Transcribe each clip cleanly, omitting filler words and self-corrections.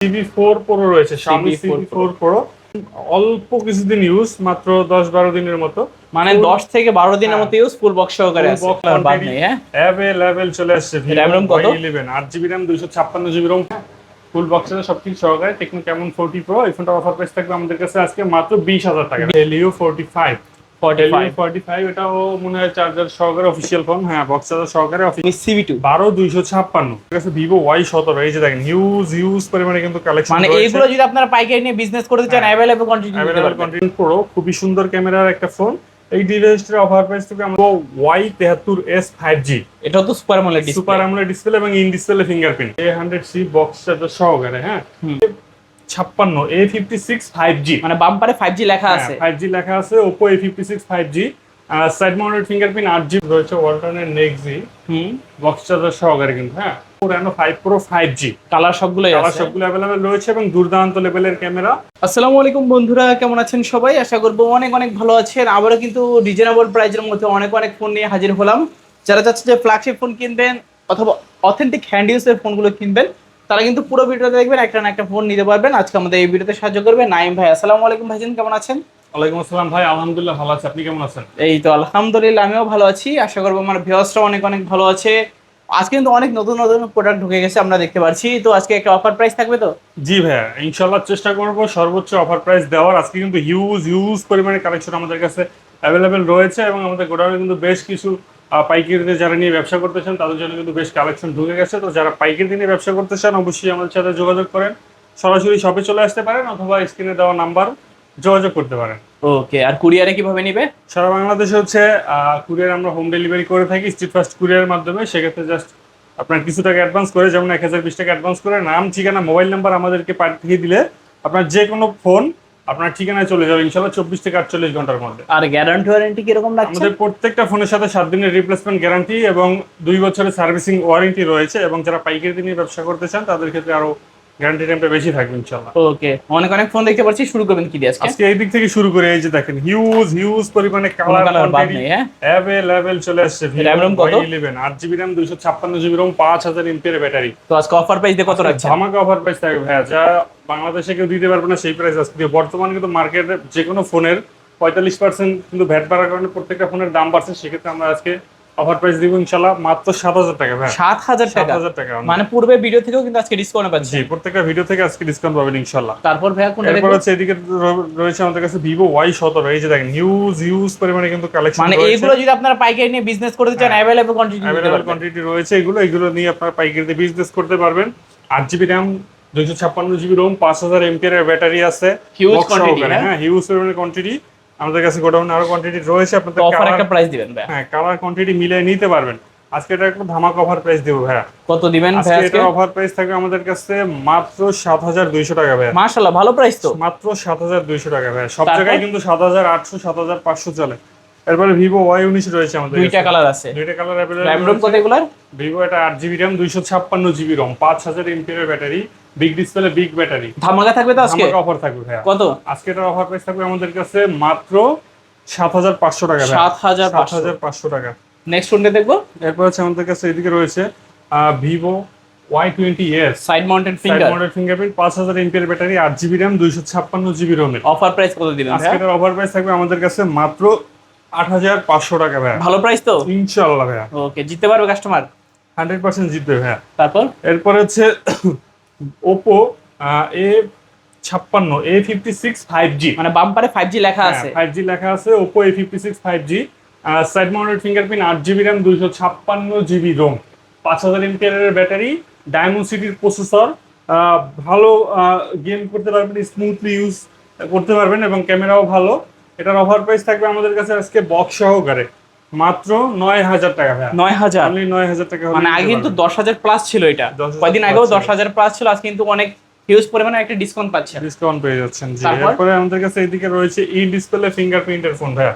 CV4 Pro রয়েছে, Xiaomi CV4 Pro অল্প কিছুদিন ইউজ, মাত্র 10-12 দিনের মতো, মানে 10 থেকে 12 দিনের মতো ইউজ, ফুল বক্স সহকারে আছে, আর বাদ নেই। হ্যাঁ, अवेलेबल চলে আসছে RAM ROM কত? 11 8GB RAM 256GB ROM, ফুল বক্সের সবকিছু সহকারে টেকনো ক্যামন 40 Pro। এই ফোনটা অফার প্রাইস থাকবে আমাদের কাছে আজকে মাত্র 20,000 টাকা। Helio 45 এটাও মনে হয় চার্জার সহকারে অফিশিয়াল ফোন, হ্যাঁ বক্স চার্জার সহকারে CV2 12256। কাছে Vivo Y17, এই যে দেখেন হিউজ পরিমাণে কিন্তু কালেকশন মানে রয়েছে। এইগুলো যদি আপনারা পাইকারি নিয়ে বিজনেস করতে চান, अवेलेबल কোয়ান্টিটি নিতে পারবেন। কন্টেন্ট প্রো খুবই সুন্দর ক্যামেরার একটা ফোন। এই ডিভাইসটার অফার প্রাইস থেকে আমরা Y73s 5G, এটা তো super AMOLED display, super AMOLED display এবং in display fingerprint, A100C box charger সহকারে, হ্যাঁ 56 A56 5G, মানে বাম্পারে 5G লেখা আছে। 5G লেখা আছে, Oppo A56 5G, side mounted fingerprint 8GB রয়েছে, ওয়ালটনের নেক্সি বক্স চার্জার সহকারে কিন্তু, হ্যাঁ Reno 5 Pro 5G, কালার সবগুলোই আছে, সবগুলো अवेलेबल রয়েছে এবং দুর্দান্ত লেভেলের ক্যামেরা। আসসালামু আলাইকুম বন্ধুরা, কেমন আছেন সবাই? আশা করবো অনেক অনেক ভালো আছেন। আবারও কিন্তু রিজনেবল প্রাইসের মধ্যে অনেক অনেক ফোন নিয়ে হাজির হলাম। যারা চাচ্ছে যে ফ্ল্যাগশিপ ফোন কিনবেন অথবা অথেন্টিক হ্যান্ড ইউজের ফোনগুলো কিনবেন, তারা কিন্তু পুরো ভিডিওটা দেখবেন, একটা না একটা ফোন নিতে পারবেন। আজকে আমাদের এই ভিডিওতে সাহায্য করবে নাইম ভাই। আসসালামু আলাইকুম ভাইজান, কেমন আছেন? ওয়ালাইকুম আসসালাম ভাই, আলহামদুলিল্লাহ ভালো আছি, আপনি কেমন আছেন? এই তো আলহামদুলিল্লাহ, আমিও ভালো আছি। আশা করবো আমার ভিউয়ার্সরা অনেক অনেক ভালো আছে। আজকে কিন্তু অনেক নতুন নতুন প্রোডাক্ট ঢুকে গেছে, আমরা দেখতে পাচ্ছি। তো আজকে একটা অফার প্রাইস থাকবে তো? জি ভাইয়া, ইনশাল্লাহ চেষ্টা করব সর্বোচ্চ অফার প্রাইস দেওয়ার। আজকে কিন্তু হিউজ পরিমাণে কালেকশন আমাদের কাছে অ্যাভেলেবেল রয়েছে এবং আমাদের গোডাউনে কিন্তু বেশ কিছু পাইকারিতে যারা নিয়ে ব্যবসা করতে চান তাদের জন্য কিন্তু বেশ কালেকশন ঢুকে গেছে। তো যারা পাইকারি নিয়ে ব্যবসা করতে চান অবশ্যই আমাদের সাথে যোগাযোগ করেন, সরাসরি শপে চলে আসতে পারেন অথবা স্ক্রিনে দেওয়া নাম্বার যোগাযোগ করতে পারেন। ওকে, আর কুরিয়ারে কিভাবে নিবে? সারা বাংলাদেশে হচ্ছে কুরিয়ার আমরা হোম ডেলিভারি করে থাকি স্ট্রিট ফাস্ট কুরিয়ারের মাধ্যমে। সেক্ষেত্রে জাস্ট আপনার কিছু টাকা অ্যাডভান্স করে, যেমন 1020 টাকা অ্যাডভান্স করে নাম, ঠিকানা, মোবাইল নাম্বার আমাদেরকে পাঠিয়ে দিলে আপনার যে কোনো ফোন আপনার ঠিকানায় চলে যাবে ইনশাআল্লাহ 24 থেকে 48 ঘন্টার মধ্যে। আর গ্যারান্টি ওয়ারেন্টি কিরকম রাখছেন? আমাদের প্রত্যেকটা ফোনের সাথে 7 দিনের রিপ্লেসমেন্ট গ্যারান্টি এবং 2 বছরের সার্ভিসিং ওয়ারেন্টি রয়েছে এবং যারা পাইকারি নিয়ে ব্যবসা করতে চান তাদের ক্ষেত্রে আরো গ্যারান্টি টাইমটা বেশি থাকবে ইনশাআল্লাহ। ওকে, অনেক অনেক ফোন দেখতে পাচ্ছি, শুরু করবেন কি দিয়ে আজকে? আজকে এই দিক থেকে শুরু করে, এই যে দেখেন হিউজ পরিমাণে কালার কোয়ান্টিটি अवेलेबल চলে আসছে। RAM ROM কত? 11 8GB RAM 256GB ROM 5000 mAh battery. তো আজকে অফার প্রাইস দিয়ে কত রাখছেন? ধামাকা অফার প্রাইস থাকবে ভাইয়া, যা বাংলাদেশে কেউ দিতে পারবে না সেই প্রাইস আজকে দিয়ে। বর্তমানে কিন্তু মার্কেটে যে কোনো ফোনের 45% কিন্তু ভ্যাট বাড়ার কারণে প্রত্যেকটা ফোনের দাম বাড়ছে। সেক্ষেত্রে আমরা আজকে অফার প্রাইস দিব ইনশাআল্লাহ মাত্র 7000 টাকা ভাই। 7000 টাকা? 7000 টাকা, মানে পূর্বে ভিডিও থেকেও কিন্তু আজকে ডিসকাউন্ট পাচ্ছি। জি, প্রত্যেকটা ভিডিও থেকে আজকে ডিসকাউন্ট পাবেন ইনশাআল্লাহ। তারপর ভাইয়া কোনটা এরপর দেখব? হচ্ছে এদিকে রয়েছে আমাদের কাছে Vivo Y17, এই যে দেখেন হিউজ পরিমাণে কিন্তু কালেকশন মানে রয়েছে। এইগুলো যদি আপনারা পাইকারি নিয়ে বিজনেস করতে চান, अवेलेबल কোয়ান্টিটি নিতে अवेलेबल পারবেন। কোয়ান্টিটি রয়েছে, এগুলো নিয়ে আপনারা পাইকারিতে বিজনেস করতে পারবেন। 8GB RAM 256GB ROM 5000 mAh এর ব্যাটারি আছে, হিউজ box কোয়ান্টিটি, সহকারে, হ্যাঁ হিউজ পরিমাণে কোয়ান্টিটি। আমাদের কাছে গোডাউনে আরো কোয়ান্টিটি রয়েছে, আপনাদের অফার একটা প্রাইস দিবেন ভাইয়া? হ্যাঁ কালার কোয়ান্টিটি মিলিয়ে নিতে পারবেন। আজকে এটা একটা ধামাকা অফার প্রাইস দেব ভাইয়া। কত দিবেন ভাই আজকে আজকে? এটা অফার প্রাইস থাকবে আমাদের কাছে মাত্র 7200 টাকা ভাইয়া। মাশাআল্লাহ, ভালো প্রাইস তো। মাত্র 7200 টাকা ভাইয়া। সব জায়গায় কিন্তু 7800 7500 চলে। এরপরে Vivo Y19 রয়েছে আমাদের কাছে। দুইটা কালার আছে, দুইটা কালার अवेलेबल। RAM ROM কত এগুলার? Vivo এটা 8GB RAM 256GB ROM 5000 mAh battery, big display, big battery. ধামাকা থাকবে তো আজকে? ধামাকা অফার থাকবে ভাইয়া। কত? আজকে এটার অফার প্রাইস থাকবে আমাদের কাছে মাত্র 7500 টাকা ভাইয়া। 7500 টাকা। নেক্সট ফোনটা দেখবো। এরপর হচ্ছে আমাদের কাছে এদিকে রয়েছে Vivo Y20s, side mounted side mounted fingerprint, 5000 mAh battery, 8GB RAM 256GB ROM এর। অফার প্রাইস কত দিবেন আজকে ভাইয়া? এটার অফার প্রাইস থাকবে আমাদের কাছে মাত্র 8500 টাকা ভাইয়া। ভালো প্রাইস তো ইনশাআল্লাহ ভাইয়া। ওকে, জিততে পারবে কাস্টমার? 100% জিতবে ভাইয়া। তারপর এরপর হচ্ছে Oppo A56 A56 5G, মানে বাম্পারে 5G লেখা আছে। 5G লেখা আছে, Oppo A56 5G, side mounted fingerprint, 8GB RAM 256GB ROM 5000 mAh এর ব্যাটারি, ডায়মন্ড সিটির প্রসেসর, ভালো গেম করতে পারবেন, স্মুথলি ইউজ করতে পারবেন এবং ক্যামেরাও ভালো। এটার অফার প্রাইস থাকবে আমাদের কাছে আজকে বক্স সহকারে মাত্র 9000 টাকা ভাইয়া। 9000? অনলি 9000 টাকা। মানে আগে কিন্তু 10000 প্লাস ছিল এটা, 10,000 কয়দিন আগেও 10000 প্লাস ছিল, আজ কিন্তু অনেক হিউজ পরিমাণে একটা ডিসকাউন্ট পাচ্ছেন। ডিসকাউন্ট পেয়ে যাচ্ছেন জি। তারপর? এরপরে আমাদের কাছে এদিকে রয়েছে ইন ডিসপ্লে ফিঙ্গারপ্রিন্টের ফোন ভাইয়া।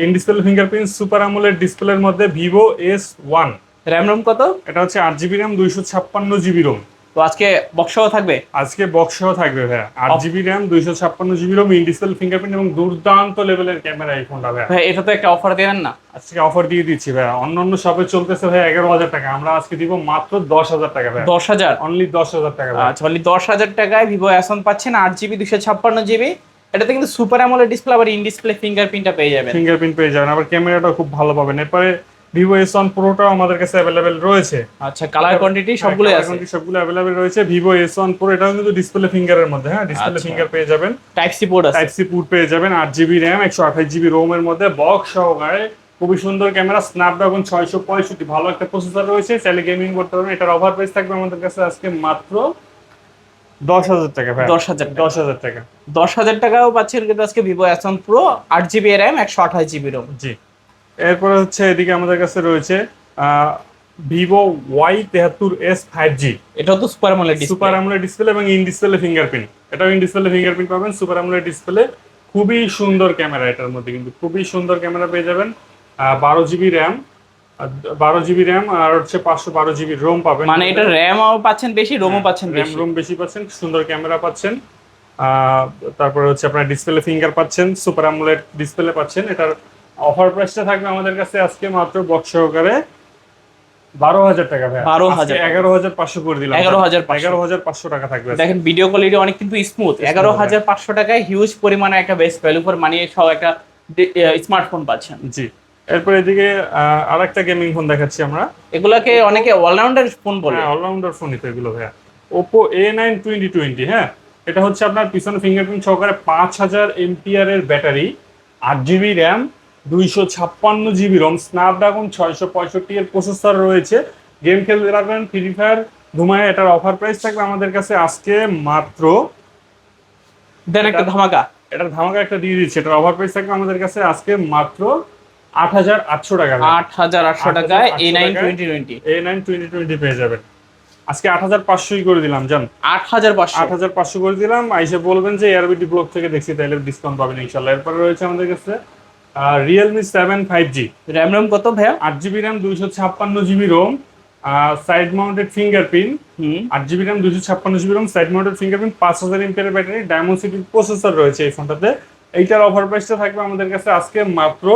In display fingerprint super AMOLED ডিসপ্লের মধ্যে Vivo S1। RAM ROM কত? এটা হচ্ছে 8GB RAM 256GB ROM তো আজকে বক্সও থাকবে। আজকে বক্সও থাকবে ভাইয়া, 8 GB RAM, 256 GB ROM, in display fingerprint এবং দুর্দান্ত লেভেলের ক্যামেরা এই ফোনটা ভাইয়া। ভাই এটা তো একটা অফার দেবেন না? আজকে অফার দিয়ে দিচ্ছি ভাইয়া, অন্যান্য শপে চলতেছে ভাই 11,000 টাকা, আমরা আজকে দিব মাত্র 10,000 টাকা ভাইয়া। 10,000? অনলি 10,000 টাকা ভাইয়া। আচ্ছা, অনলি 10,000 টাকায় ভিভো এস1 পাচ্ছেন 8 জিবি 256 জিবি। এটাতে কিন্তু সুপার অ্যামোলেড ডিসপ্লে, আবার ইন ডিসপ্লে ফিঙ্গারপ্রিন্টটা পেয়ে যাবেন। ফিঙ্গারপ্রিন্ট পেয়ে যাবেন, আবার ক্যামেরাটাও খুব ভালো পাবেন। এরপরে ভিভো S1 প্রোটাও আমাদের কাছে অ্যাভেলেবেল রয়েছে। আচ্ছা, কালার কোয়ান্টিটি সবগুলোই আছে? সবগুলো অ্যাভেলেবেল রয়েছে। ভিভো S1 প্রো এটাও কিন্তু ডিসপ্লে ফিঙ্গারের মধ্যে, হ্যাঁ ডিসপ্লে আচ্ছা। ফিঙ্গার পেয়ে যাবেন। টাইপ সি পোর্ট আছে? টাইপ সি পোর্ট পেয়ে যাবেন, 8 জিবি র্যাম, 128 জিবি রোমের মধ্যে বক্স সহকারে, খুবই সুন্দর ক্যামেরা, স্ন্যাপড্রাগন 665 ভালো একটা প্রসেসর রয়েছে, চাইলে গেমিং করতে পারবেন। এটার অফার প্রাইস থাকবে আমাদের কাছে আজকে মাত্র 10,000 টাকা ভাই। 10,000 টাকা? 10,000 টাকা। 10,000 টাকাও পাচ্ছেন কিন্তু আজকে ভিভো এস1 pro 8 GB RAM 128 GB ROM. জি। এরপরে হচ্ছে এদিকে আমাদের কাছে রয়েছে ভিভো Y73s 5G। এটাও তো super AMOLED display. Super AMOLED display এবং ইন ডিসপ্লে ফিঙ্গারপ্রিন্ট, এটাও ইন ডিসপ্লে ফিঙ্গারপ্রিন্ট পাবেন। সুপার অ্যামোলেড ডিসপ্লে, খুবই সুন্দর ক্যামেরা, এটার মধ্যে কিন্তু খুবই সুন্দর ক্যামেরা পেয়ে যাবেন। 12 জিবি র্যাম, 12 জিবি র্যাম আর হচ্ছে 512 জিবি রোম পাবেন। মানে এটা র্যামও পাচ্ছেন বেশি, রোমও পাচ্ছেন র্যাম বেশি। রোম বেশি পাচ্ছেন, সুন্দর ক্যামেরা পাচ্ছেন। তারপরে হচ্ছে আপনার ডিসপ্লে ফিঙ্গার পাচ্ছেন, সুপার অ্যামোলেড ডিসপ্লে পাচ্ছেন। এটার অফার প্রাইসটা থাকবে আমাদের কাছে আজকে মাত্র বক্স সহকারে 12,000 টাকা ভাই। 12,000? 11,500 করে দিলাম। 11,500? 11,500 টাকা থাকবে। দেখেন ভিডিও কোয়ালিটি অনেক কিন্তু স্মুথ। 11,500 টাকায় হিউজ পরিমাণে একটা বেস্ট ভ্যালু ফর মানি সহ একটা স্মার্টফোন পাচ্ছেন। জি। এরপর এদিকে আরেকটা গেমিং ফোন দেখাচ্ছি আমরা। এগুলাকে অনেকে অলরাউন্ডার ফোন বলে। হ্যাঁ, অলরাউন্ডার ফোনই তো এগুলো ভাইয়া। Oppo A9 2020, হ্যাঁ এটা হচ্ছে আপনার পিছনে ফিঙ্গারপ্রিন্ট সহকারে 5,000 এমপিআর এর battery, 8 GB RAM, 256 GB ROM, Snapdragon 665 এর প্রসেসর রয়েছে। গেম খেলতে রাখবেন, ফ্রি ফায়ার ঘুমায়। এটার অফার প্রাইস থাকবে আমাদের কাছে আজকে মাত্র, দেন একটা ধামাকা। এটার ধামাকা একটা দিয়ে দিচ্ছে। এটার অফার প্রাইস থাকবে আমাদের কাছে আজকে মাত্র 8,800 টাকা। 8,800 টাকায় A9 2020। A9 2020 পেয়ে যাবেন আজকে 8,500 করে দিলাম জান। 8,500? 8,500 করে দিলাম। আইসে বলবেন যে এআরবিটি ব্লগ থেকে দেখছি, তাইলে ডিসকাউন্ট পাবেন ইনশাআল্লাহ। এরপরে রয়েছে আমাদের কাছে Realme 7 5G। র্যাম রোম কত ভাইয়া? 8 GB RAM, 256 GB ROM, side mounted fingerprint. 8 GB RAM, 256 GB ROM, side mounted fingerprint, 5,000 MPR battery, diamond city processor রয়েছে এই ফোনটাতে। এইটার অফার প্রাইসটা থাকবে আমাদের কাছে আজকে মাত্র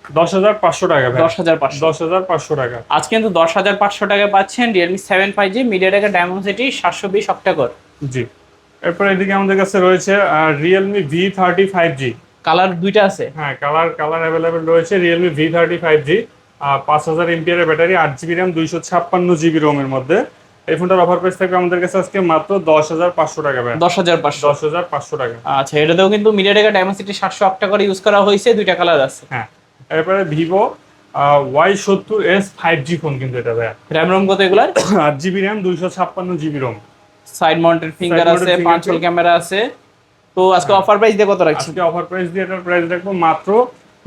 10,500 টাকা ভাই। 10,500? 10,500 টাকা। আজ কিন্তু 10,500 টাকায় পাচ্ছেন Realme 7 5G মিডিয়াটেকের ডায়মন্ড 720 অক্টাকোর। জি। এরপর এদিকে আমাদের কাছে রয়েছে Realme V30 5G। কালার দুইটা আছে? হ্যাঁ, কালার অ্যাভেলেবেল রয়েছে। Realme V30 5G, 5,000 MPR battery, 8 GB RAM, 256 GB রোমের মধ্যে। এই ফোনটার অফার প্রাইস থাকবে আমাদের কাছে আজকে মাত্র 10,500 টাকা ভাই। 10,500? 10,500 টাকা। আচ্ছা, এটাতেও কিন্তু মিডিয়াটেকের ডায়মন্ড 700 অক্টাকোর ইউজ করা হয়েছে, দুইটা কালার আছে। হ্যাঁ। এরপরে ভিভো Y70s 5G ফোন কিন্তু এটা ভাই। র্যাম রোম কত এগুলার? 8 GB RAM, 256 GB ROM, side mounted finger Side mounted আছে, পাঁচল ক্যামেরা আছে। তো আজকে অফার প্রাইস দিয়ে কত রাখছি? আজকে অফার প্রাইস দিয়ে এটার প্রাইস রাখবো মাত্র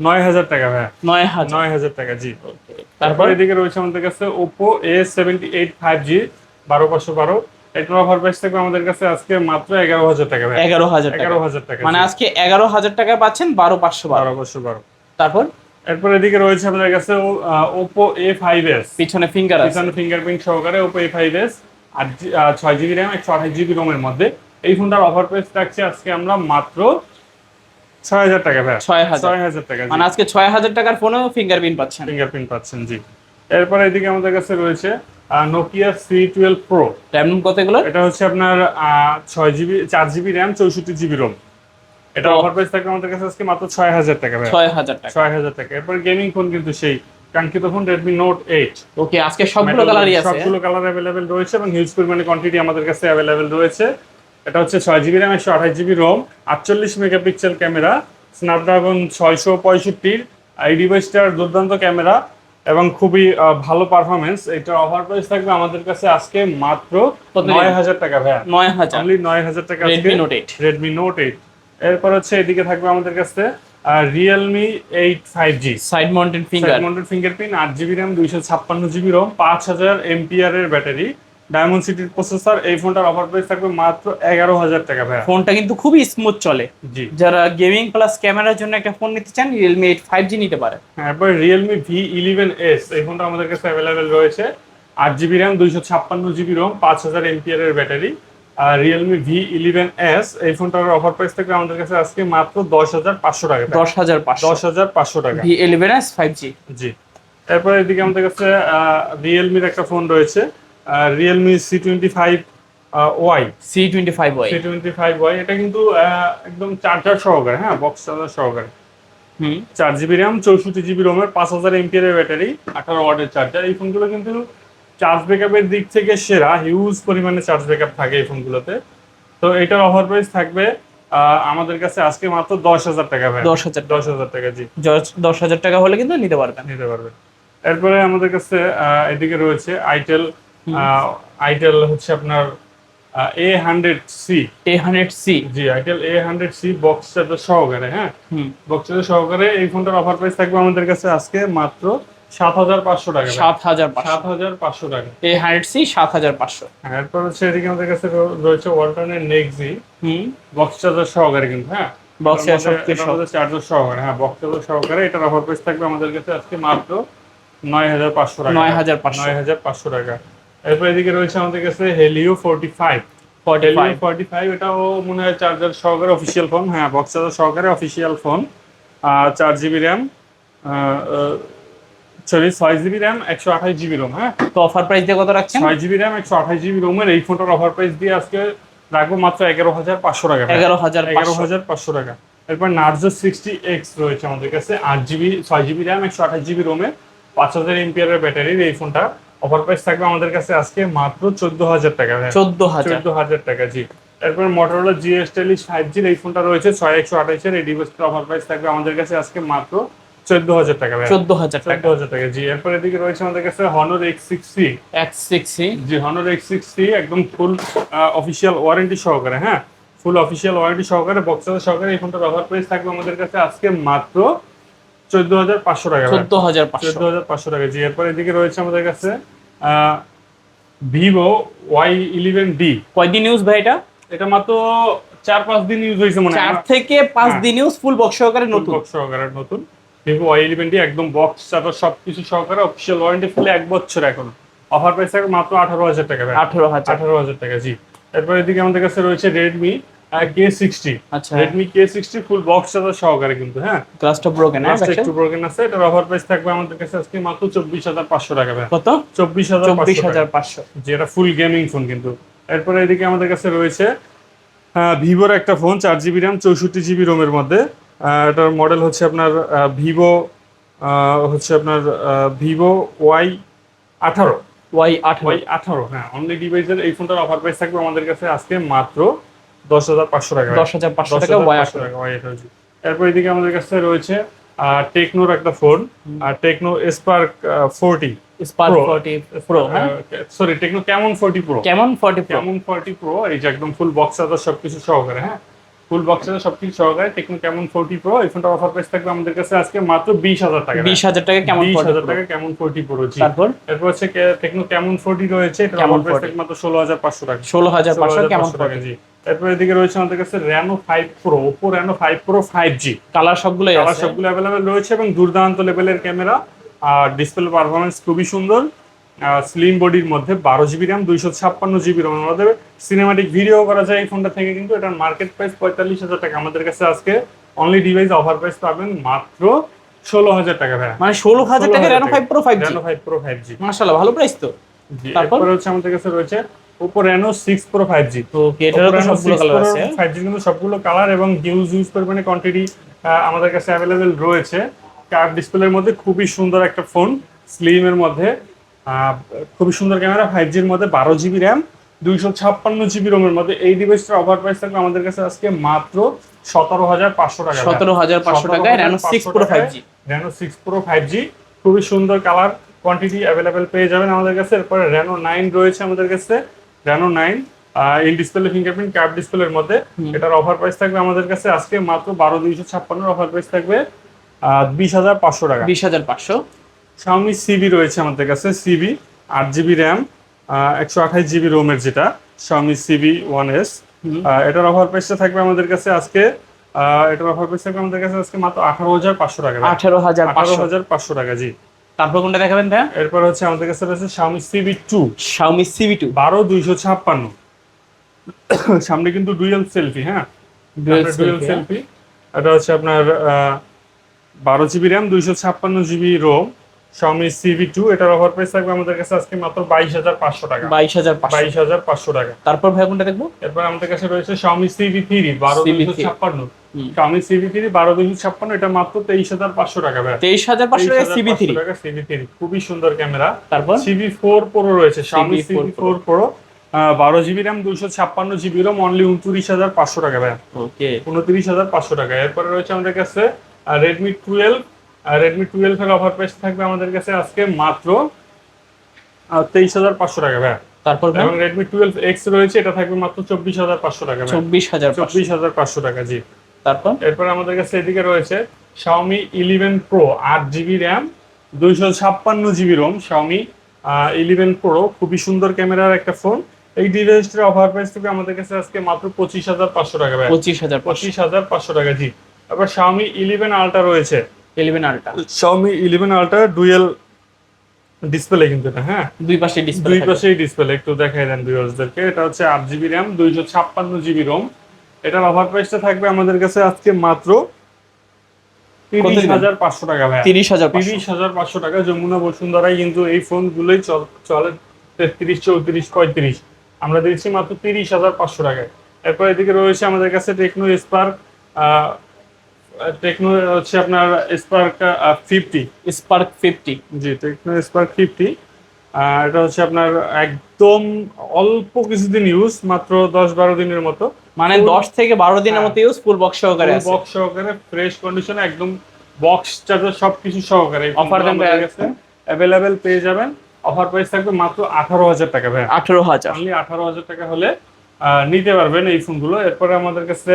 9,000 টাকা ভাই। 9,000? 9,000 টাকা, জি। তারপর এদিকে রয়েছে আমাদের কাছে Oppo A78 5G 12,512। এটার অফার প্রাইস থাকবে আমাদের কাছে আজকে মাত্র 11,000 টাকা ভাই। 11,000 টাকা? 11,000 টাকা, মানে আজকে 11,000 টাকায় পাচ্ছেন 12,512। 12,512। তারপর এরপর এদিকে রয়েছে আমাদের কাছে Oppo A5s। পিছনে ফিঙ্গার আছে? পিছনে ফিঙ্গারপ্রিন্ট সহকারে Oppo A5s, 6 GB RAM, 128 GB রোমের মধ্যে। এই ফোনটার অফার প্রাইস রাখছি আজকে আমরা মাত্র 6,000 টাকা ভাই। 6,000 টাকা, মানে আজকে 6,000 টাকার ফোনেও ফিঙ্গারপ্রিন্ট পাচ্ছেন? ফিঙ্গারপ্রিন্ট পাচ্ছেন, জি। এরপর এদিকে আমাদের কাছে রয়েছে Nokia C12 Pro। RAM ROM কত এগুলো? এটা হচ্ছে আপনার 6 GB, 4 GB RAM, 64 GB ROM. এটা অফার প্রাইস থাকবে আমাদের কাছে আজকে মাত্র 6,000 টাকা ভাই। 6,000 টাকা? 6,000 টাকা। এরপর গেমিং ফোন কিন্তু সেই কাঙ্ক্ষিত ফোন Redmi Note 8। ওকে, আজকে সবগুলো কালারই আছে? সবগুলো কালার অ্যাভেলেবেল রয়েছে এবং হিউজ পরিমাণে কোয়ান্টিটি আমাদের কাছে অ্যাভেলেবেল রয়েছে। এটা হচ্ছে 6 GB RAM, 128 GB Rome, 48 megapixel camera, Snapdragon 665। এই ডিভাইসটার দুর্দান্ত ক্যামেরা এবং খুবই ভালো পারফরমেন্স। এটার অফার প্রাইস থাকবে আমাদের কাছে আজকে মাত্র 9,000 টাকা ভাইয়া। 9,000? অনলি 9,000 টাকা। Redmi Note 8? Redmi Note 8। এরপর হচ্ছে এদিকে থাকবে আমাদের কাছে Realme 8 5G। Side mounted fingerprint, 8 GB RAM, 256 GB ROM, 5,000 MPR এর ব্যাটারি, ডায়মন্ড সিটির প্রসেসর। এই ফোনটার অফার প্রাইস থাকবে মাত্র 11,000 টাকা ভাই। ফোনটা কিন্তু খুবই স্মুথ চলে। জি। যারা গেমিং প্লাস ক্যামেরার জন্য একটা ফোন নিতে চান Realme 8 5G নিতে পারে। এরপর Realme V11s, এই ফোনটা আমাদের কাছে অ্যাভেলেবেল রয়েছে। 8 জিবি র্যাম 256 জিবি রোম 5000 এর ব্যাটারি। আর রিয়েলমি V11s এই ফোনটার অফার প্রাইস থাকবে আমাদের কাছে আজকে মাত্র 10,500 টাকা। 10,500 10,500 টাকা। V11s 5G। জি। এরপরে এদিকে আমাদের কাছে রিয়েলমির একটা ফোন রয়েছে, রিয়েলমি C25Y। C25Y। C25Y এটা কিন্তু একদম চার্জার সহকারে, হ্যাঁ বক্স চার্জার সহকারে। 4 জিবি র্যাম 64 জিবি রোমের 5000 এর ব্যাটারি 18 ওয়াটের চার্জার। এই ফোনগুলো কিন্তু চার্জ ব্যাকআপের দিক থেকে সেরা, হিউজ পরিমাণে চার্জ ব্যাকআপ থাকে এই ফোনগুলোতে। তো এটার অফার প্রাইস থাকবে আমাদের কাছে আজকে মাত্র 10,000 টাকা ভাই। 10,000 টাকা। জি 10,000 টাকা হলে কিন্তু নিতে পারবেন। এরপরে আমাদের কাছে এদিকে রয়েছে আইটেল। আইটেল হচ্ছে আপনার A100C। A100C। জি আইটেল A100C বক্স চার্জার সহকারে, হ্যাঁ বক্স চার্জার সহকারে এই ফোনটার অফার প্রাইস থাকবে আমাদের কাছে আজকে মাত্র 7,500 টাকা। 7,500 টাকা। A100C 7,500। এরপর হচ্ছে এদিকে আমাদের কাছে রয়েছে ওয়ালটনের নেক্সি বক্স চার্জার সহকারে কিন্তু, হ্যাঁ বক্স চার্জার সহকারে, হ্যাঁ বক্স চার্জার সহকারে। এটার অফার প্রাইস থাকবে আমাদের কাছে আজকে মাত্র 9,500 টাকা। 9,500 টাকা। এরপর এদিকে রয়েছে আমাদের কাছে হেলিও 45। এটাও মনে হয় চার্জার সহকারে অফিসিয়াল ফোন, হ্যাঁ বক্স চার্জার সহকারে official phone. 4 GB RAM 6 GB RAM 128 GB Rome. হ্যাঁ তো অফার প্রাইস দিয়ে কত রাখছেন? 6 জিবি র্যাম 128 জিবি রোমের এই ফোনটার অফার প্রাইস দিয়ে আজকে রাখবো মাত্র 11,500 টাকা। 11,500 টাকা। এরপর নার্জো 60X রয়েছে আমাদের কাছে 6 জিবি র্যাম 128 জিবি রোমে 5000 এর ব্যাটারির এই ফোনটা অফার প্রাইস থাকবে আমাদের কাছে আজকে মাত্র 14,000 টাকা। 14,000 টাকা। জি। এরপর মোটরোলা GS Stylish 5G এই ফোনটা রয়েছে 6128 এর এই ডিভাইসটার অফার প্রাইস থাকবে আমাদের কাছে আজকে মাত্র 14,000 টাকা। 14,000 টাকা। জি। এরপর এদিকে রয়েছে আমাদের কাছে Honor X6C। জি Honor X6C একদম ফুল অফিসিয়াল ওয়ারেন্টি সহকারে, হ্যাঁ ফুল অফিসিয়াল ওয়ারেন্টি সহকারে বক্স চার্জার সহকারে এই ফোনটার অফার প্রাইস থাকবে আমাদের কাছে আজকে মাত্র 14,500 টাকা। 14,500 টাকা। জি। এরপর এদিকে রয়েছে আমাদের কাছে Vivo Y11D। কয়দিন ইউজ ভাই এটা? এটা মাত্র 4-5 দিন ইউজ হয়েছে মনে হয়। 4 থেকে 5 দিন ইউজ, ফুল বক্স সহকারে নতুন Vivo Y11D একদম বক্স চার্জার সবকিছু সহকারে অফিসিয়াল ওয়ারেন্টি ফুলে 1 বছর এখন। অফার প্রাইস থাকবে মাত্র 18,000 টাকা। 18,000 টাকা। জি। এরপর এদিকে আমাদের কাছে রয়েছে Redmi K60। আচ্ছা Redmi K60 full box charger সহকারে কিন্তু, হ্যাঁ গ্লাসটা ব্রোকেন আছে। এটার অফার প্রাইস থাকবে আমাদের কাছে আজকে মাত্র 24,500 টাকা। কত? 24,500। যেটা ফুল গেমিং ফোন কিন্তু। এরপরে এদিকে আমাদের কাছে রয়েছে ভিভোর একটা ফোন 4 জিবি র্যাম 64 জিবি রোমের মধ্যে। এটার মডেল হচ্ছে আপনার ভিভো Y18। হ্যাঁ অনলি ডিভাইসের এই ফোনটার অফার প্রাইস থাকবে আমাদের কাছে আজকে মাত্র 10,500 টাকা। 10,500 টাকা Y18। এরপর এদিকে আমাদের কাছে রয়েছে টেকনোর একটা phone, Tecno Spark 40 pro. Sorry techno Camon 40 pro. Camon 40 pro এই যে একদম ফুল বক্স চার্জার সবকিছু সহকারে, হ্যাঁ ফুল বক্স চার্জার সবকিছু সহকারে টেকনো ক্যামন 40 প্রো এই ফোনটার অফার প্রাইস থাকবে আমাদের কাছে আজকে মাত্র 20,000 টাকা। 20,000 টাকা ক্যামন 40 প্রো। জি। এরপর হচ্ছে টেকনো ক্যামন 40 রয়েছে, এটার অফার প্রাইস থাকবে মাত্র 16,500 টাকা। 16,500 ক্যামন 40। জি। এরপর এদিকে রয়েছে আমাদের কাছে Reno 5 Pro, Oppo Reno 5 Pro 5G। Colour সবগুলো অ্যাভেলেবেল রয়েছে এবং দুর্দান্ত লেভেলের ক্যামেরা আর ডিসপ্লে পারফরম্যান্স খুবই সুন্দর। স্লিম বডির মধ্যে 12 জিবি র্যাম 256 জিবি রোমের মধ্যে সিনেমাটিক ভিডিও করা যায় এই ফোনটা থেকে কিন্তু। এটার মার্কেট প্রাইস 45,000 টাকা। আমাদের কাছে আজকে অনলি ডিভাইস অফার প্রাইস পাবেন মাত্র 16,000 টাকা। মানে 16,000 টাকা Reno 5 Pro 5G। মাশাআল্লাহ ভালো প্রাইস তো। তারপর হচ্ছে আমাদের কাছে রয়েছে Oppo Reno 6 Pro 5G। তো এটারও তো সবগুলো কালার আছে। 5G কিন্তু সবগুলো কালার এবং হিউজ পরিমাণে কোয়ান্টিটি আমাদের কাছে अवेलेबल রয়েছে। কার্ভ ডিসপ্লের মধ্যে খুবই সুন্দর একটা ফোন, স্লিম এর মধ্যে খুবই সুন্দর ক্যামেরা, 5G এর মধ্যে 12 জিবি র্যাম 256 জিবি রোমের মধ্যে এই ডিভাইসটার অফার প্রাইস থাকবে আমাদের কাছে আজকে মাত্র 17,500 টাকা। 17,500 টাকায় Reno 6 Pro 5G। Reno 6 Pro 5G খুবই সুন্দর কালার কোয়ান্টিটি अवेलेबल পেয়ে যাবেন আমাদের কাছে। এরপরে Reno 9 রয়েছে আমাদের কাছে। Reno 9 in display fingerprint curve ডিসপ্লের মধ্যে, এটার অফার প্রাইস থাকবে আমাদের কাছে আজকে মাত্র 12,256 অফার প্রাইস থাকবে 20,500 টাকা। 20,500। Xiaomi CB রয়েছে আমাদের কাছে, CB 8 জিবি র্যাম 128 জিবি রোমের যেটা Xiaomi CB 1S। এটার অফার প্রাইসটা থাকবে আমাদের কাছে আজকে মাত্র 18,500 টাকা। 18,500 টাকা। জি। তারপর কোনটা দেখাবেন ভাইয়া? এরপর হচ্ছে আমাদের কাছে রয়েছে Xiaomi CV2 Xiaomi CV2 12256। সামনে কিন্তু ডুয়াল সেলফি, হ্যাঁ ডুয়াল ডুয়াল সেলফি। সেলফি। এটা হচ্ছে আপনার 12 GB RAM 256 GB ROM Xiaomi CV2। এটার অফার প্রাইস থাকবে আমাদের কাছে আজকে মাত্র 22,500 টাকা। 22,500। 22,500 টাকা। তারপর ভাইয়া কোনটা দেখবো? এরপর আমাদের কাছে রয়েছে Xiaomi CV3 12256। হুম। Xiaomi CV3 12256, এটা মাত্র 23,500 টাকা ভাই। 23,500 টাকা CV3। টাকা CV3, খুবই সুন্দর ক্যামেরা। তারপর CV4 Pro রয়েছে, Xiaomi CV4 CV4 Pro 12 GB RAM 256 GB ROM only 29,500 টাকা ভাই। ওকে। 29,500 টাকা। এরপরে রয়েছে আমাদের কাছে Redmi 12। Redmi 12 এর অফার প্রাইস থাকবে আমাদের কাছে আজকে মাত্র 23,500 টাকা ভাই। তারপর ভাই এবং Redmi 12X রয়েছে, এটা থাকবে মাত্র 24,500 টাকা ভাই। 24,500। 24,500 টাকা, জি। তারপর এরপর আমাদের কাছে এদিকে রয়েছে Xiaomi 11 Pro 8 GB RAM 256 GB ROM Xiaomi 11 Pro, খুবই সুন্দর ক্যামেরার একটা ফোন। এই ডিভাইসটার অফার প্রাইস থেকে আমাদের কাছে আজকে মাত্র 25,500 টাকা ভাই। 25,500। 25,500 টাকা, জি। তারপর Xiaomi 11 Ultra রয়েছে। 11 ultra. Xiaomi 11 Ultra dual display কিন্তু এটা, হ্যাঁ দুই পাশে ডিসপ্লে দুই থাকবে। পাশেই ডিসপ্লে, একটু দেখাই দেন ভিউয়ার্সদেরকে। এটা হচ্ছে 8 GB RAM 256 GB ROM। এটার অফার প্রাইসটা থাকবে আমাদের কাছে আজকে মাত্র 30,500 টাকা ভাই। 30,500। 30,500 টাকা। যমুনা বসুন্ধরায় কিন্তু এই ফোনগুলোই চলে 33, 34, 35। আমরা দিচ্ছি মাত্র 30,500 টাকায়। এরপর এদিকে রয়েছে আমাদের কাছে টেকনো স্পার্ক টেকনো হচ্ছে আপনার স্পার্ক 50। স্পার্ক 50। জি, টেকনো স্পার্ক 50। এটা হচ্ছে আপনার একদম অল্প কিছুদিন ইউজ, মাত্র 10-12 দিনের মতো। মানে 10 থেকে 12 দিনের মতো ইউজ, ফুল বক্স সহকারে আছে। বক্স সহকারে, ফ্রেশ কন্ডিশনে, একদম বক্স চার্জার সবকিছু সহকারে অফার দেন আমাদের কাছে অ্যাভেলেবেল পেয়ে যাবেন। অফার প্রাইস থাকবে মাত্র 18,000 টাকা ভাই। 18,000। অনলি 18,000 টাকা হলে নিতে পারবেন এই ফোনগুলো। এরপরে আমাদের কাছে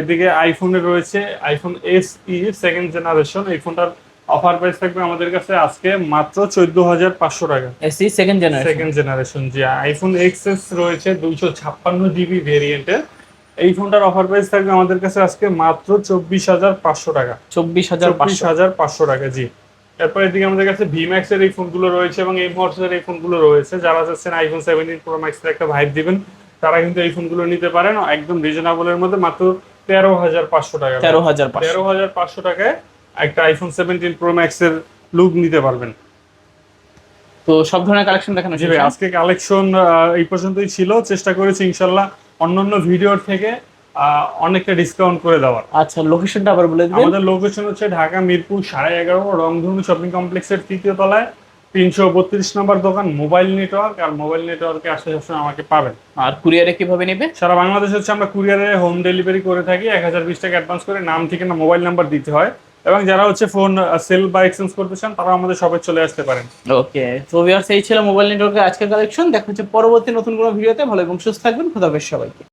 এদিকে আইফোনের রয়েছে আইফোন SE সেকেন্ড জেনারেশন। এই ফোনটার অফার প্রাইস থাকবে আমাদের কাছে আজকে মাত্র 14,500 টাকা। এসি সেকেন্ড জেনারেশন। সেকেন্ড জেনারেশন, জি। আইফোন XS রয়েছে 256 GB ভেরিয়েন্টের। এই ফোনটার অফার প্রাইস থাকবে আমাদের কাছে আজকে মাত্র 24,500 টাকা। 24,500 টাকা, জি। এরপর এদিকে আমাদের কাছে VMAX এর এই ফোনগুলো রয়েছে এবং M-Hot এর এই ফোনগুলো রয়েছে। যারা চাচ্ছেন আইফোন 17 Pro Max এর একটা ভাইব দিবেন, তারা কিন্তু এই ফোনগুলো নিতে পারেন একদম রিজনেবল এর মধ্যে, মাত্র 13,500 টাকা। 13,500 টাকায় একটা আইফোন 17 Pro Max এর লুক নিতে পারবেন। তো সব ধরনের কালেকশন দেখানো জি ভাই, আজকে কালেকশন এই পর্যন্তই ছিল। চেষ্টা করেছি ইনশাল্লাহ অন্যান্য ভিডিওর থেকে অনেকটা ডিসকাউন্ট করে দেওয়ার। আচ্ছা, লোকেশনটা আবার বলে দিবেন। আমাদের লোকেশন হচ্ছে ঢাকা মিরপুর 11.5 রংধনু শপিং কমপ্লেক্সের 3য় তলায় 332 নম্বর দোকান মোবাইল নেটওয়ার্ক। আর মোবাইল নেটওয়ার্কে আসলে সবসময় আমাকে পাবেন। আর কুরিয়ারে কিভাবে নেবে? সারা বাংলাদেশে হচ্ছে আমরা কুরিয়ারে হোম ডেলিভারি করে থাকি। 1020 টাকা অ্যাডভান্স করে নাম, ঠিকানা, মোবাইল নাম্বার দিতে হয়। এবং যারা হচ্ছে ফোন সেল বা এক্সচেঞ্জ করতে চান, তারা আমাদের শপে চলে আসতে পারেন। ওকে, তো ভিউয়ার্স, এই ছিল মোবাইল নেটওয়ার্কের আজকের কালেকশন। দেখা হচ্ছে পরবর্তী নতুন কোনো ভিডিওতে। ভালো এবং সুস্থ থাকবেন। খোদা হাফেজ সবাইকে।